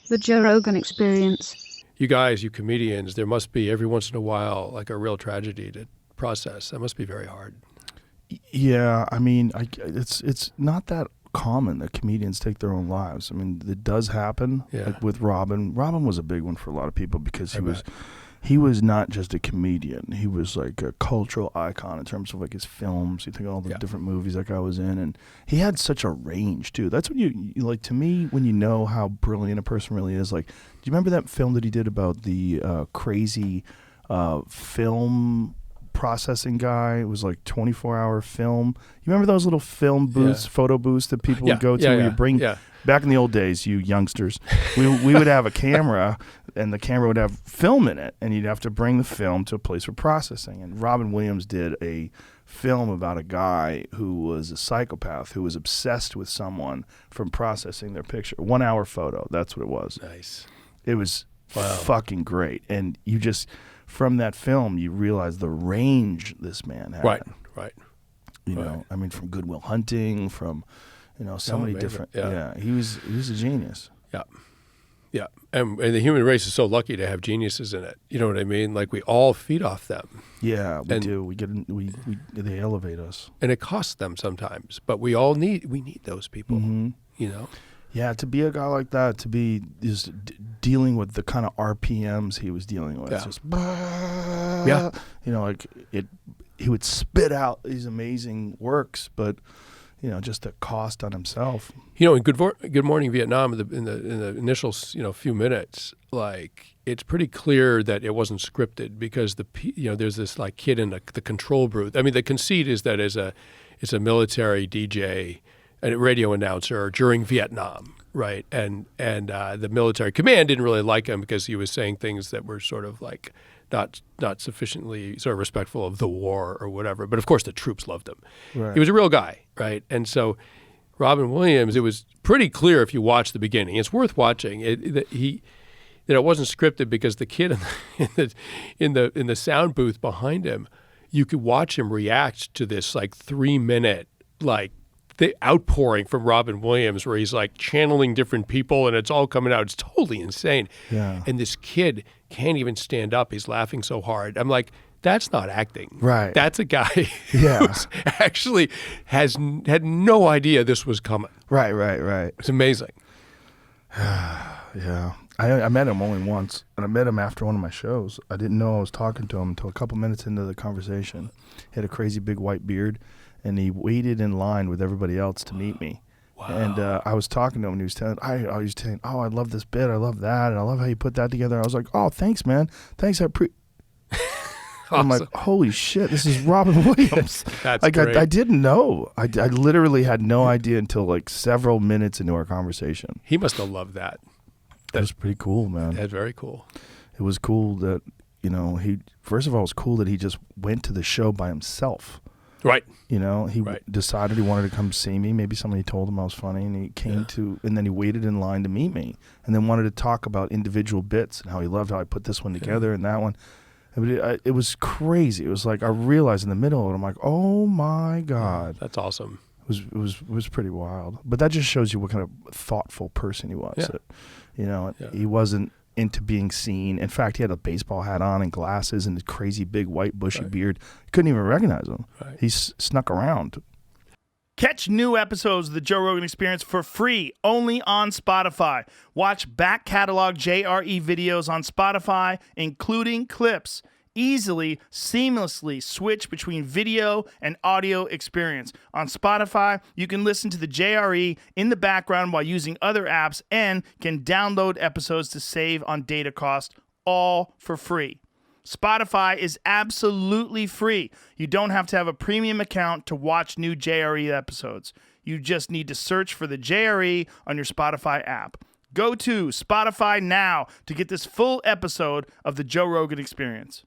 The Joe Rogan Experience. You guys, you comedians, there must be every once in a while like a real tragedy to process. That must be very hard. Yeah, I mean, it's not that common that comedians take their own lives. I mean, it does happen. Yeah. Like with Robin. Robin was a big one for a lot of people because he was not just a comedian. He was like a cultural icon in terms of like his films. You think of all the different movies that guy was in, and he had such a range too. That's when you like, to me, when you know how brilliant a person really is. Like, do you remember that film that he did about the crazy film processing guy? It was like 24-hour film. You remember those little film booths, photo booths that people would go to where you bring back in the old days, you youngsters, we would have a camera and the camera would have film in it and you'd have to bring the film to a place for processing. And Robin Williams did a film about a guy who was a psychopath who was obsessed with someone from processing their picture. 1 hour photo. That's what it was. Nice. It was fucking great. And you just, from that film, you realize the range this man had. Right. You know, I mean, from Good Will Hunting, from, you know, so many different. Yeah, he was a genius. Yeah. And the human race is so lucky to have geniuses in it. You know what I mean? Like, we all feed off them. Yeah, we do. They elevate us. And it costs them sometimes, but we need those people, you know? Yeah, to be a guy like that, to be just dealing with the kind of RPMs he was dealing with. Just, you know, like he would spit out these amazing works, but, you know, just the cost on himself. You know, in Good Morning Vietnam, in the initial, you know, few minutes, like, it's pretty clear that it wasn't scripted because there's this like kid in the control booth. I mean, the conceit is that it's a military DJ, a radio announcer during Vietnam, right? And the military command didn't really like him because he was saying things that were sort of like not sufficiently sort of respectful of the war or whatever. But of course, the troops loved him. Right. He was a real guy, right? And so Robin Williams, it was pretty clear if you watch the beginning. It's worth watching. That it wasn't scripted because the kid in the sound booth behind him, you could watch him react to this like 3-minute like the outpouring from Robin Williams where he's like channeling different people and it's all coming out. It's totally insane. Yeah. And this kid can't even stand up. He's laughing so hard. I'm like, that's not acting. Right. That's a guy who actually had no idea this was coming. Right. It's amazing. Yeah. I met him only once, and I met him after one of my shows. I didn't know I was talking to him until a couple minutes into the conversation. He had a crazy big white beard, and he waited in line with everybody else to meet me. Wow. And I was talking to him, and he was telling, oh, I love this bit, I love that, and I love how you put that together. I was like, oh, thanks, man. Thanks. Awesome. I'm like, holy shit, this is Robin Williams. That's like, great. I didn't know. I literally had no idea until like several minutes into our conversation. He must have loved that. That was pretty cool, man. That's very cool. It was cool that, you know, first of all, it was cool that he just went to the show by himself. Right. You know, he decided he wanted to come see me. Maybe somebody told him I was funny, and he came and then he waited in line to meet me, and then wanted to talk about individual bits and how he loved how I put this one together and that one. It was crazy. It was like I realized in the middle of it, I'm like, oh my God. That's awesome. It was pretty wild. But that just shows you what kind of thoughtful person he was. Yeah. You know, he wasn't into being seen. In fact, he had a baseball hat on and glasses and a crazy big white bushy beard. You couldn't even recognize him. Right. He snuck around. Catch new episodes of The Joe Rogan Experience for free, only on Spotify. Watch back catalog JRE videos on Spotify, including clips. Easily, seamlessly switch between video and audio experience. On Spotify, you can listen to the JRE in the background while using other apps and can download episodes to save on data cost, all for free. Spotify is absolutely free. You don't have to have a premium account to watch new JRE episodes. You just need to search for the JRE on your Spotify app. Go to Spotify now to get this full episode of The Joe Rogan Experience.